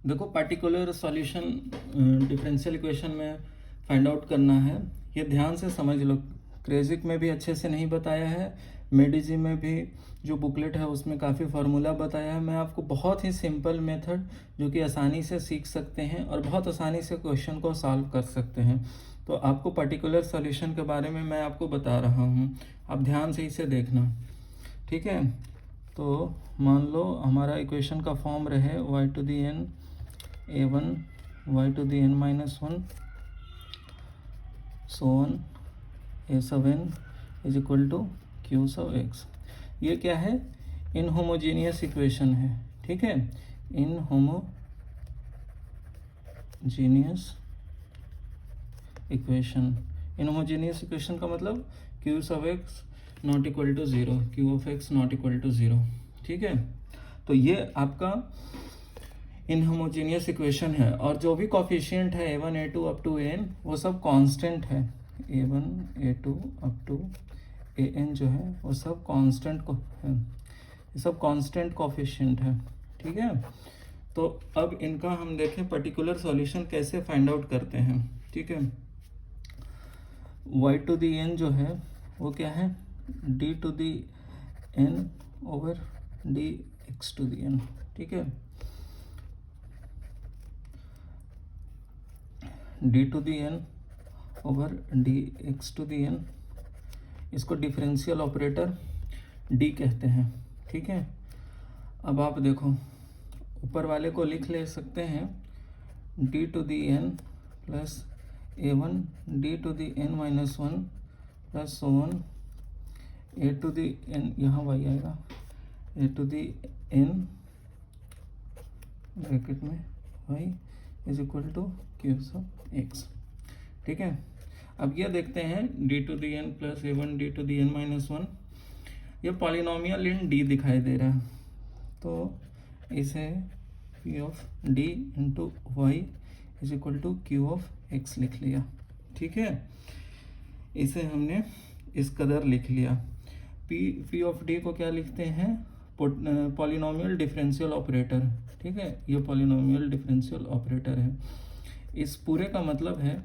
देखो particular solution differential equation में find out करना है, ये ध्यान से समझ लो। क्रेजिक में भी अच्छे से नहीं बताया है, मेडिजी में भी जो बुकलेट है उसमें काफ़ी फार्मूला बताया है। मैं आपको बहुत ही सिंपल मेथड जो कि आसानी से सीख सकते हैं और बहुत आसानी से क्वेश्चन को सॉल्व कर सकते हैं। तो आपको पर्टिकुलर सॉल्यूशन के बारे में मैं आपको बता रहा हूँ, आप ध्यान से इसे देखना, ठीक है। तो मान लो हमारा इक्वेशन का फॉर्म रहे y to the n a1 y to the n minus 1 so on a sub n is equal to q sub x। ये क्या है? इनहोमोजीनियस इक्वेशन है, ठीक है। इनहोमोजीनियस इक्वेशन, इनहोमोजीनियस इक्वेशन का मतलब q sub x not equal to zero, q of x not equal to zero, ठीक है। तो ये आपका इनहोमोजीनियस इक्वेशन है और जो भी कॉफिशिएंट है a1 a2 up to an वो सब कांस्टेंट है। a1 a2 up to an जो है वो सब कांस्टेंट को है, ये सब कांस्टेंट कॉफिशिएंट है, ठीक है। तो अब इनका हम देखें पर्टिकुलर सॉल्यूशन कैसे फाइंड आउट करते हैं, ठीक है। y टू दी n जो है वो क्या है? d to the n over dx to the n, ठीक है। d to the n over dx to the n, इसको डिफरेंशियल ऑपरेटर d कहते हैं, ठीक है। अब आप देखो ऊपर वाले को लिख ले सकते हैं d to the n plus a1 d to the n minus 1 plus so on a to the n, यहाँ y आएगा, a to the n bracket में y is equal to q sub x, ठीक है। अब ये देखते हैं d to the n plus a1 d to the n minus 1, ये पॉलिनोमियल इन d दिखाई दे रहा है, तो इसे p of d into y is equal to q of x लिख लिया, ठीक है। इसे हमने इस कदर लिख लिया। p ऑफ d को क्या लिखते हैं? पॉलिनोमियल डिफरेंशियल ऑपरेटर, ठीक है। ये पॉलिनोमियल डिफरेंशियल ऑपरेटर है। इस पूरे का मतलब है,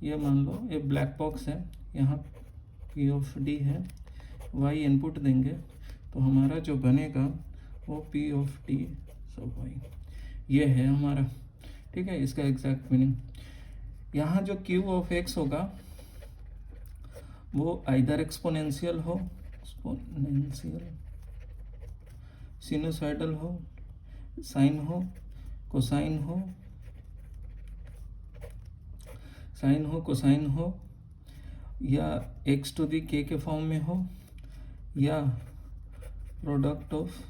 ये मान लो ये ब्लैक बॉक्स है, यहाँ p ऑफ d है, y इनपुट देंगे तो हमारा जो बनेगा वो p ऑफ d सब y, ये है हमारा, ठीक है। इसका एग्जैक्ट मीनिंग यहाँ जो q ऑफ x होगा वो आइदर एक्सपोनेंशियल हो, एक्सपोनेंशियल, सिनुसाइडल हो, साइन हो, कोसाइन हो, साइन हो, कोसाइन हो, या x टू दी k के फॉर्म में हो, या product of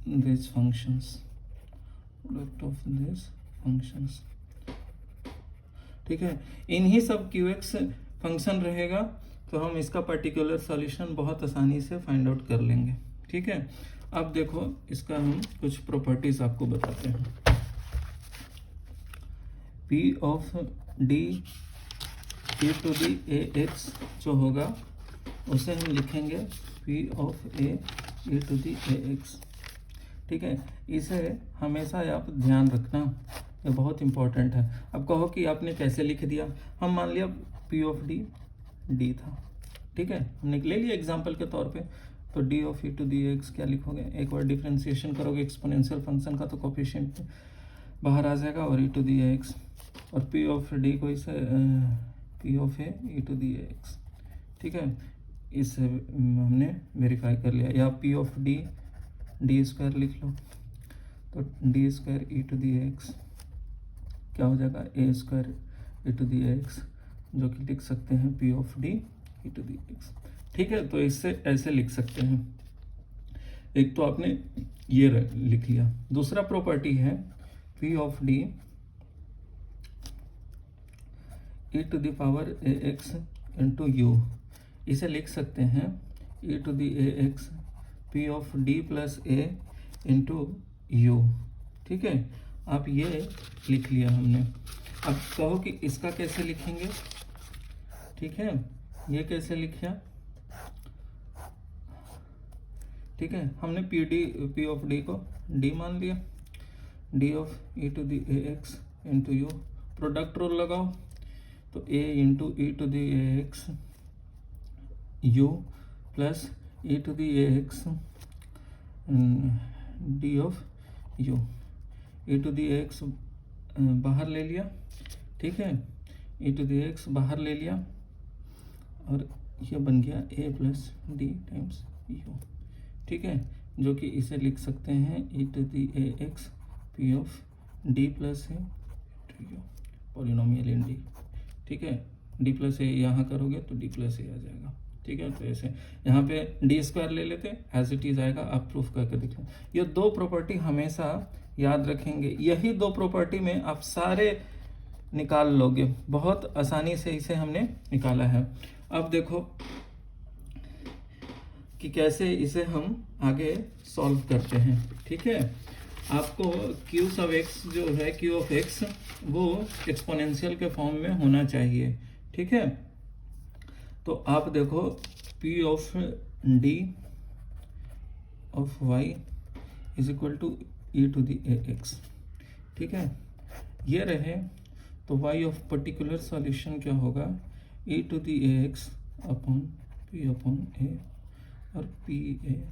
this functions, product of this functions, ठीक है। इन्हीं सब qx फंक्शन रहेगा तो हम इसका पर्टिकुलर सॉल्यूशन बहुत आसानी से फाइंड आउट कर लेंगे, ठीक है। अब देखो इसका हम कुछ प्रॉपर्टीज आपको बताते हैं। p of d e to the ax जो होगा उसे हम लिखेंगे p of a e to the ax, ठीक है। इसे हमेशा आप ध्यान रखना, ये बहुत इंपॉर्टेंट है। अब कहो कि आपने कैसे लिख दिया, हम मान लिया p ऑफ d था, ठीक है, हमने ले लिया एग्जाम्पल के तौर पे, तो d of e to the x क्या लिखोगे? एक बार डिफ्रेंसिएशन करोगे एक्सपोनेंशियल फंक्शन का तो कोफिशिएंट बाहर आ जाएगा और e टू दी x, और p ऑफ d को इसे p of a e to the x, ठीक है। इसे हमने वेरीफाई कर लिया। या p ऑफ d स्क्वायर लिख लो, तो d square e to the x क्या हो जाएगा? a square e to the x, जो कि लिख सकते हैं p of d e to the x, ठीक है। तो इससे ऐसे लिख सकते हैं। एक तो आपने ये लिख लिया। दूसरा प्रॉपर्टी है p of d e to the power ax into u, इसे लिख सकते हैं e to the ax p of d plus a into u, ठीक है। आप ये लिख लिया हमने। अब कहो कि इसका कैसे लिखेंगे, ठीक है। ये कैसे लिखा, ठीक है। हमने p ऑफ d को d मान लिया, D of e to the a x into u, product rule लगाओ तो a into e to the a x u plus e to the a x D of u, e to the a x बाहर ले लिया, ठीक है, ई to the x बाहर ले लिया और ये बन गया a plus D times u, ठीक है, जो कि इसे लिख सकते हैं e to the a x P of D plus a to u, polynomial in D, ठीक है, डी प्लस ए यहाँ करोगे तो डी प्लस ए आ जाएगा, ठीक है। तो ऐसे यहाँ पे डी स्क्वायर ले लेते एज इट इज आएगा, आप प्रूफ करके देख लो। ये दो प्रॉपर्टी हमेशा याद रखेंगे, यही दो प्रॉपर्टी में आप सारे निकाल लोगे, बहुत आसानी से इसे हमने निकाला है। अब देखो कि कैसे इसे हम आगे सॉल्व करते हैं, ठीक है। आपको क्यू सब एक्स जो है, क्यू ऑफ एक्स वो एक्सपोनेंशियल के फॉर्म में होना चाहिए, ठीक है। तो आप देखो p of d of y is equal to e to the a x, ठीक है, ये रहे तो y ऑफ पर्टिकुलर सॉल्यूशन क्या होगा, e to the a x upon P upon a और P a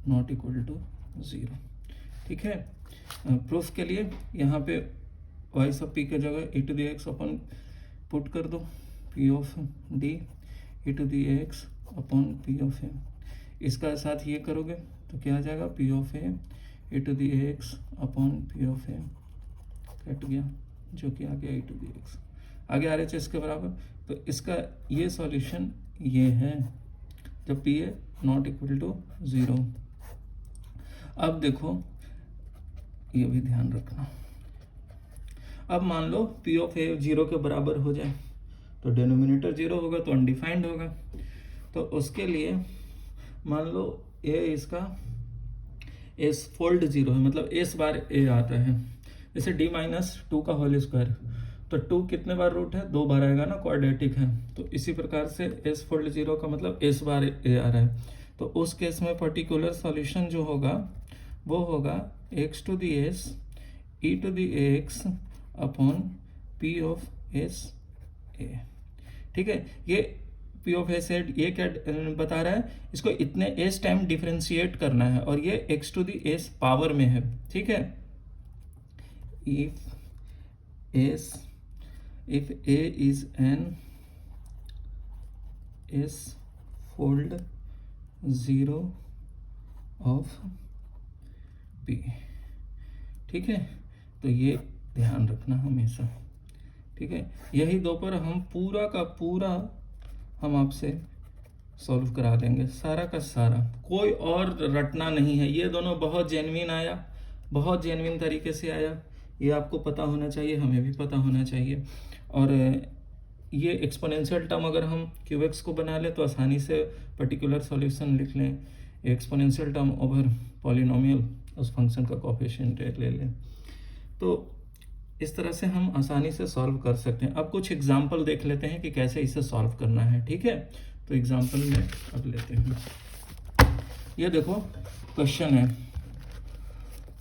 not equal to 0, ठीक है। प्रूफ के लिए यहाँ पे y सब p के जगह e to the x upon put कर दो, p of d e to the x upon p of a, इसका साथ ये करोगे तो क्या आ जाएगा, p of a e to the x upon p of a cut गया, जो कि आ गया ई टू दी एक्स, आगे आ रहे इसके बराबर। तो इसका ये सॉल्यूशन ये है जब p a not equal to 0। अब देखो ये भी ध्यान रखना, अब मान लो पी ऑफ ए 0 के बराबर हो जाए तो डिनोमिनेटर 0 होगा तो अनडिफाइंड होगा, तो उसके लिए मान लो ए इसका एस फोल्ड 0 है, मतलब एस बार ए आता है, जैसे d माइनस 2 का होल स्क्वायर, तो 2 कितने बार रूट है, 2 बार आएगा ना, क्वाड्रेटिक है, तो इसी प्रकार से s फोल्ड 0 का मतलब s बार a आ रहा है, तो उस केस में पर्टिकुलर सॉल्यूशन जो होगा वो होगा x to the s e to the x upon p of s a, ठीक है। ये p ऑफ s a ये क्या बता रहा है, इसको इतने s टाइम डिफ्रेंशिएट करना है और ये x to the s power में है, ठीक है। if a is an s fold 0 of p, ठीक है, तो ये ध्यान रखना हमेशा, ठीक है। यही दो पर हम पूरा का पूरा हम आपसे सॉल्व करा देंगे, सारा का सारा, कोई और रटना नहीं है। ये दोनों बहुत जेन्युइन आया, बहुत जेन्युइन तरीके से आया, ये आपको पता होना चाहिए, हमें भी पता होना चाहिए। और ये एक्सपोनेंशियल टर्म अगर हम क्यू एक्स को बना लें तो आसानी से पर्टिकुलर सॉल्यूशन लिख लें, एक्सपोनेंशियल टर्म ओवर पॉलिनोमियल उस फंक्शन का कोएफिशिएंट ले लें, तो इस तरह से हम आसानी से सॉल्व कर सकते हैं। अब कुछ एग्जाम्पल देख लेते हैं कि कैसे इसे सॉल्व करना है, ठीक है। तो एग्जाम्पल में अब लेते हैं, ये देखो क्वेश्चन है,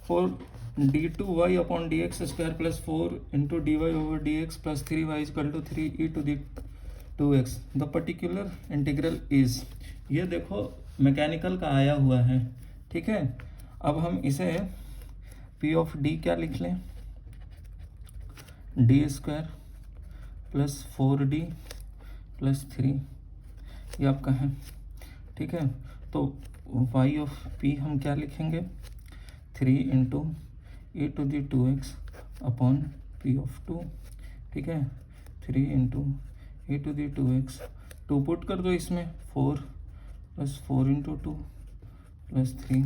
for d2y upon d x square plus 4 into d y over d x plus 3y equal to 3 e to the 2x the particular integral is, ये देखो मैकेनिकल का आया हुआ है, ठीक है। अब हम इसे p ऑफ d क्या लिख लें, D square plus 4d plus 3, ये आपका है, ठीक है। तो y ऑफ p हम क्या लिखेंगे, 3 into e to the 2x upon p of 2, ठीक है, 3 into e to the 2x, 2 put कर दो इसमें, 4 plus 4 into 2 plus 3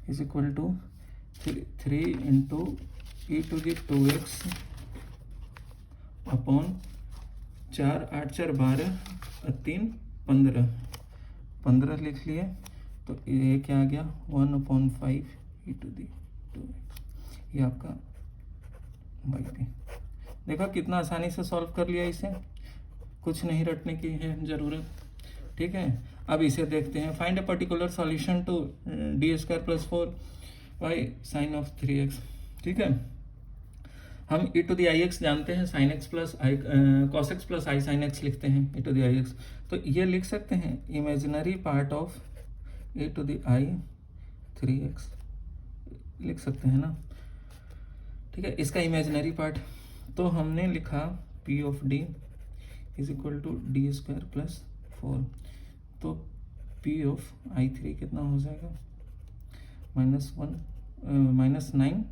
is equal to 3 into e to the 2x upon 4 8 4 12 3 15 15 लिख लिए, तो ये क्या आ गया 1/5 ई टू दी 2x, ये आपका वाई पी। देखा कितना आसानी से सॉल्व कर लिया, इसे कुछ नहीं रटने की है ज़रूरत, ठीक है। अब इसे देखते हैं, find a particular solution to d square plus 4y sine of 3x, ठीक है। हम e to the i x जानते हैं, sine x plus i cos x plus i sine x लिखते हैं e to the i x. तो ये लिख सकते हैं imaginary part of e to the i 3x लिख सकते हैं ना, ठीक है, इसका इमेजिनरी पार्ट। तो हमने लिखा p of d is equal to d square plus 4। तो p ऑफ i3 कितना हो जाएगा, -9,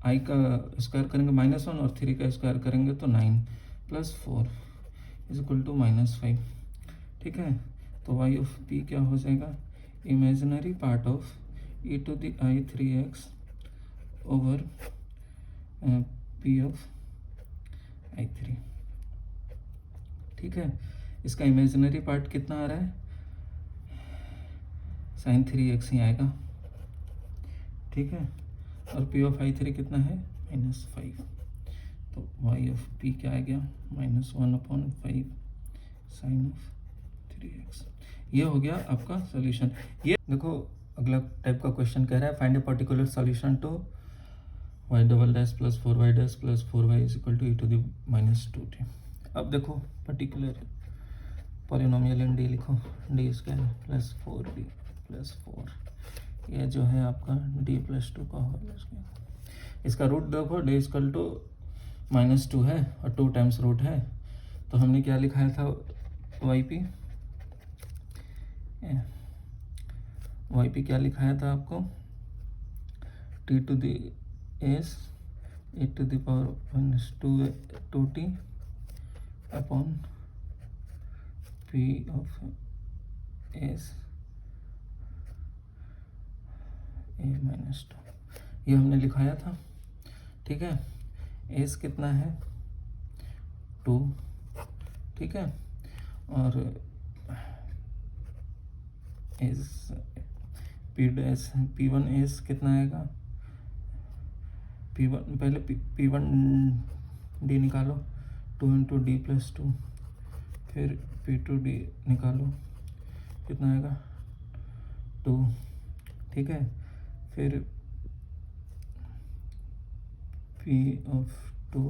आई का स्क्वायर करेंगे -1 और 3 का स्क्वायर करेंगे तो 9 + 4 इज इक्वल टू -5, ठीक है। तो y ऑफ p क्या हो जाएगा, imaginary part of e to the i 3x over p of i3, ठीक है। इसका इमेजिनरी पार्ट कितना आ रहा है, sin 3x ही आएगा, ठीक है। और p ऑफ i3 कितना है, -5। तो y ऑफ p क्या आ गया, -1/5 sin ऑफ 3x। ये हो गया आपका सॉल्यूशन। ये देखो अगला टाइप का क्वेश्चन कह रहा है find a particular solution to y double dash plus 4y dash plus 4y is equal to e to the -2t। अब देखो पर्टिकुलर पॉलिनोमियल इन d लिखो, d square plus 4d plus 4, ये जो है आपका d प्लस 2 का whole square. इसका root देखो d इक्वल टू -2 है और 2 टाइम्स रूट है। तो हमने क्या लिखाया था, yp क्या लिखाया था आपको, t to the s e to the power -2t upon p of s a -2, ये हमने लिखाया था, ठीक है। s कितना है 2, ठीक है, और s p1s कितना आएगा, p1 पहले p1d निकालो, 2 × d + 2, फिर p2d निकालो, कितना आएगा 2, ठीक है। फिर p ऑफ 2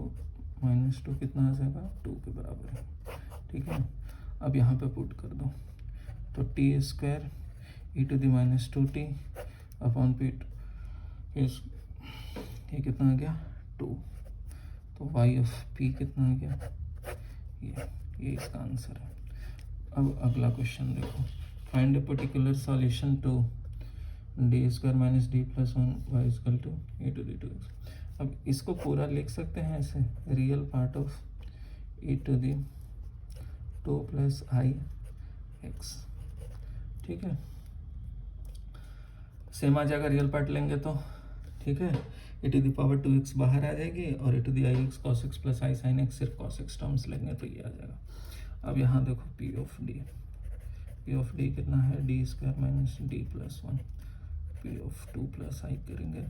-2 कितना आ जाएगा, 2 के बराबर है, ठीक है। अब यहाँ पे पुट कर दो, तो t square e to the -2t upon p, ये कितना आ गया 2। तो y ऑफ p कितना आ गया, ये इसका आंसर है। अब अगला क्वेश्चन देखो, find a particular solution to d square - d + 1y equal to e to the 2x। अब इसको पूरा लिख सकते हैं ऐसे, real part of e to the 2 + i(x), ठीक है। सेम आ जाएगा, रियल पार्ट लेंगे तो, ठीक है। e to the power 2x बाहर आ जाएगी और e to the i(x cos x + i sin x सिर्फ cos x टर्म्स लेंगे तो ये आ जाएगा। अब यहाँ देखो p ऑफ d कितना है, d square - d + 1, p of 2 + i करेंगे,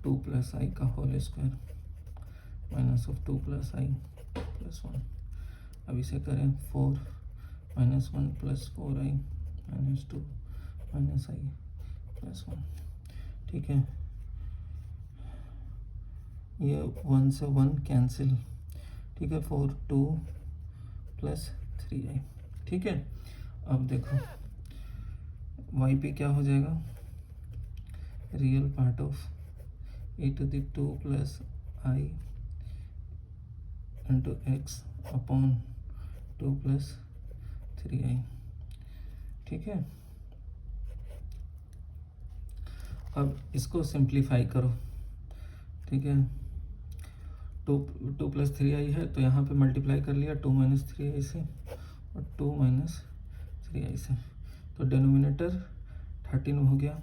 2 + i का whole square minus of 2 + i + 1। अब इसे करें 4 - 1 + 4i - 2 - i + 1, ठीक है। ये 1 से 1 कैंसिल, ठीक है। 4 2 + 3i, ठीक है। अब देखो yp क्या हो जाएगा, real part of e to the 2 + i × x upon 2 + 3i, ठीक है। अब इसको सिंप्लीफाई करो, ठीक है। 2 + 3i है तो यहाँ पे मल्टीप्लाई कर लिया 2 - 3i से और 2 - 3i से, तो डिनोमिनेटर 13 हो गया।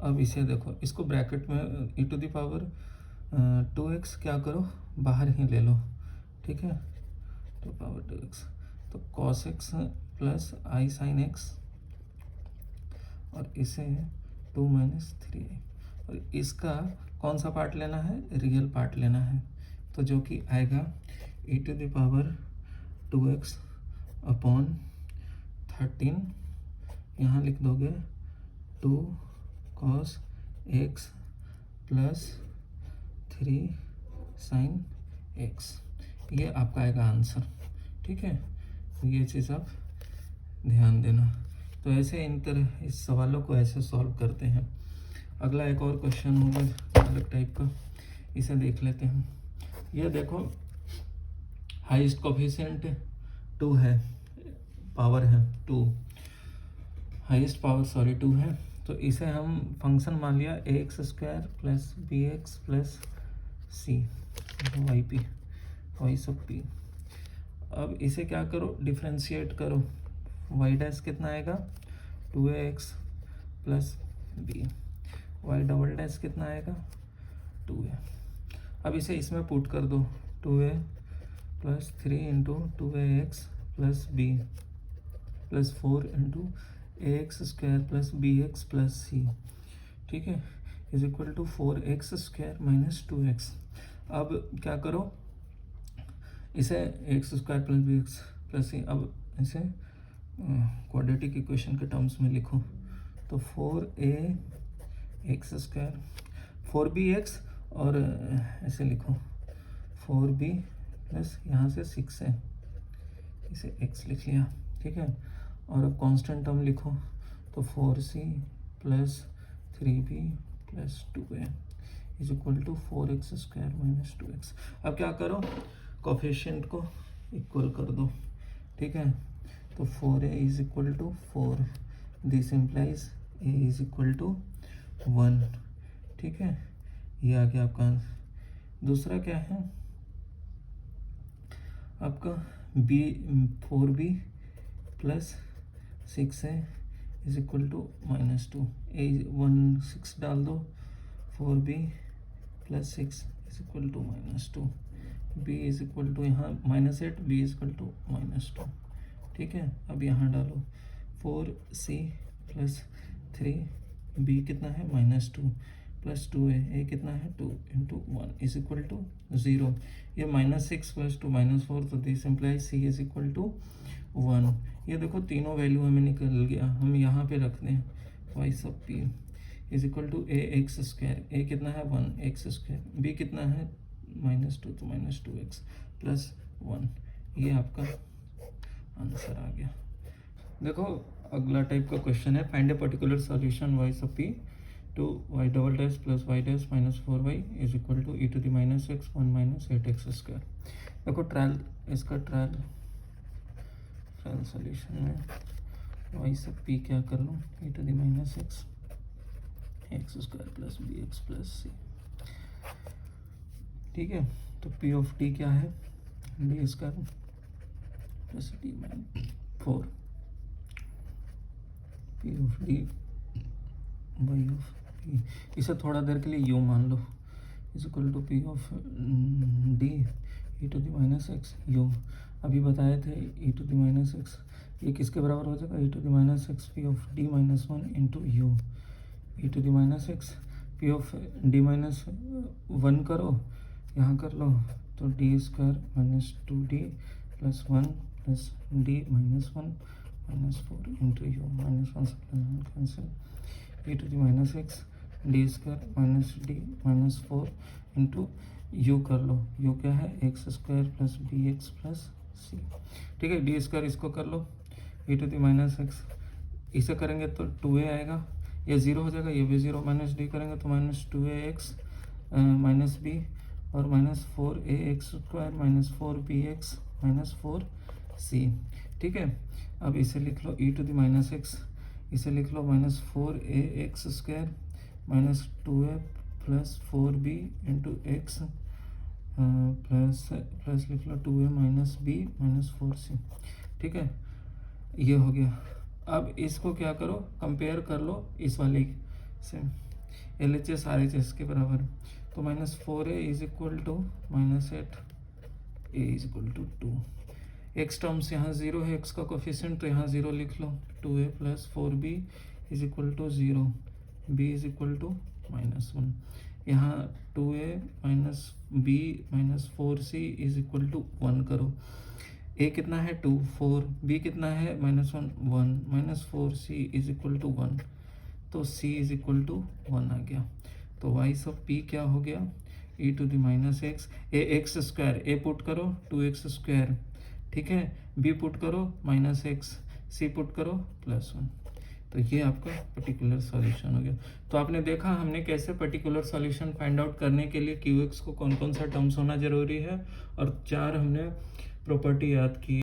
अब इसे देखो, इसको ब्रैकेट में e to the power 2x क्या करो, बाहर ही ले लो, ठीक है, 2 पावर 2x। तो cos x + i sin x और इसे 2 - 3i, और इसका कौन सा पार्ट लेना है, रियल पार्ट लेना है, तो जो कि आएगा e to the power 2x upon 13, यहाँ लिख दोगे 2 cos x plus 3 sine x, ये आपका आएगा आंसर। ठीक है, ये चीज़ आप ध्यान देना। तो ऐसे इन तरह इस सवालों को ऐसे सॉल्व करते हैं। अगला एक और क्वेश्चन होगा अलग टाइप का, इसे देख लेते हैं। ये देखो हाईएस्ट कोफिशिएंट 2 है, पावर है 2, हाईएस्ट पावर 2 है। तो इसे हम फंक्शन मान लिया ax² plus bx plus c y p y sub p. अब इसे क्या करो, डिफ्रेंशिएट करो। y डैश कितना आएगा 2ax plus b, y double dash कितना आएगा 2a। अब इसे इसमें पुट कर दो, 2a plus 3 into 2ax plus b plus 4 into ax² plus bx plus c, ठीक है, is equal to 4x² minus 2x। अब क्या करो, इसे x² plus bx plus c, अब इसे क्वाड्रेटिक इक्वेशन के टर्म्स में लिखो। तो 4ax² 4bx और ऐसे लिखो 4b प्लस यहाँ से 6 है, इसे x लिख लिया। ठीक है, और अब कांस्टेंट टर्म लिखो, तो 4c plus 3b plus 2a is equal to 4x² minus 2x। अब क्या करो, कोफिशिएंट को इक्वल कर दो। ठीक है, तो 4a is equal to 4, this implies a is equal to 1। ठीक है, ये आ गया आपका आंसर। दूसरा क्या है आपका b 4b plus 6a is equal to -2, a 1 6 डाल दो, 4b plus 6 is equal to -2, b is equal to यहाँ -8, b इज इक्वल टू -2। ठीक है, अब यहाँ डालो 4c प्लस 3b कितना है -2 प्लस 2a कितना है 2 इंटू 1 इज इक्वल टू 0। ये -6 प्लस 2 -4, तो this implies c is equal to 1। ये देखो तीनों वैल्यू हमें निकल गया, हम यहाँ पे रख दें y sub p is equal to ax², a कितना है 1x², b कितना है -2 तो -2x प्लस 1, ये आपका आंसर आ गया। देखो अगला टाइप का क्वेश्चन है, find a particular solution y sub p to y double dash plus y dash minus 4y is equal to e to the minus x 1 minus 8x²। देखो trial, इसका trial solution में y sub p क्या कर लो, e to the minus x² plus bx plus c। ठीक है, तो p of t क्या है, d² plus d minus 4, p of d y of p, इसे थोड़ा देर के लिए u मान लो, is equal to p of d e to the minus x u। अभी बताए थे e to the minus x, ये किसके बराबर हो जाएगा, e to the minus x p of d minus 1 into u, e to the minus x p of d minus 1 करो, यहाँ कर लो, तो d² minus 2d plus 1 plus d minus 1 minus 4 into u, minus 1 से cancel, e to the minus x d² minus d minus 4 into u कर लो, u क्या है x² plus bx plus c। ठीक है, d² इसको कर लो, e to the minus x, इसे करेंगे तो 2a आएगा, ये 0 हो जाएगा, ये भी 0, माइनस d करेंगे तो माइनस 2ax माइनस b और minus 4ax² minus 4bx minus 4c। ठीक है, अब इसे लिख लो e to the minus x, इसे लिख लो minus 4ax² minus 2a plus 4b into x plus लिख लो 2a minus b minus 4c। ठीक है, ये हो गया। अब इसको क्या करो, कंपेयर कर लो इस वाले से, LHS RHS के बराबर, तो minus 4a is equal to minus 8, a is equal to 2, x terms यहाँ 0 है, x का कोफिशिएंट तो यहाँ 0 लिख लो, 2a plus 4b is equal to 0, b is equal to -1, यहाँ 2a minus b minus 4c is equal to 1 करो, a कितना है 2 4, b कितना है -1 1 minus 4c is equal to 1, तो c इज इक्वल टू 1 आ गया। तो y सब p क्या हो गया, e to the minus x, a x square, a put करो 2x स्क्वायर, ठीक है, b पुट करो माइनस एक्स, c पुट करो +1। तो ये आपका पर्टिकुलर सॉल्यूशन हो गया। तो आपने देखा हमने कैसे पर्टिकुलर सॉल्यूशन फाइंड आउट करने के लिए क्यू एक्स को कौन कौन सा टर्म्स होना जरूरी है, और 4 हमने प्रॉपर्टी याद की।